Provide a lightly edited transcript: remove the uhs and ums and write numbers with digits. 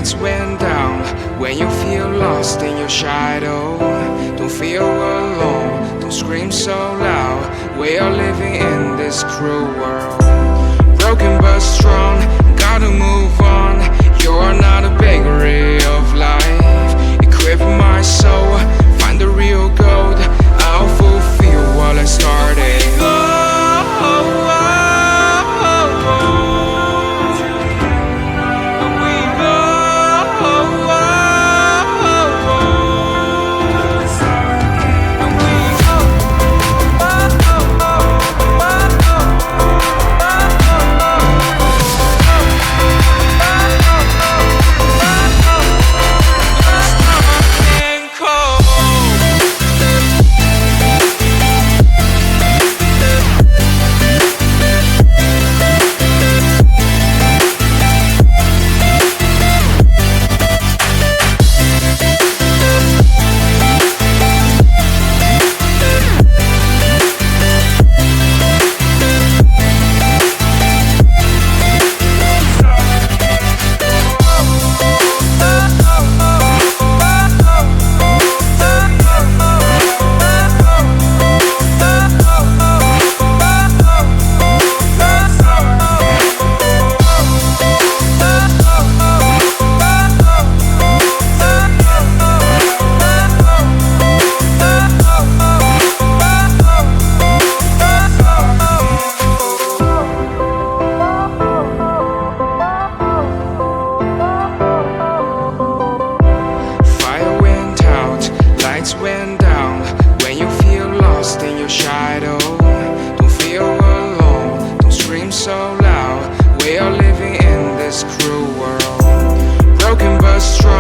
lights went down. When you feel lost in your shadow, don't feel alone, don't scream so loud. We are living in this cruel world, broken but strong, gotta move on. You're not a bakery of life. Equip my soul, find the real gold. I'll fulfill what I started. Went down. When you feel lost in your shadow, don't feel alone, don't scream so loud. We are living in this cruel world, broken but strong.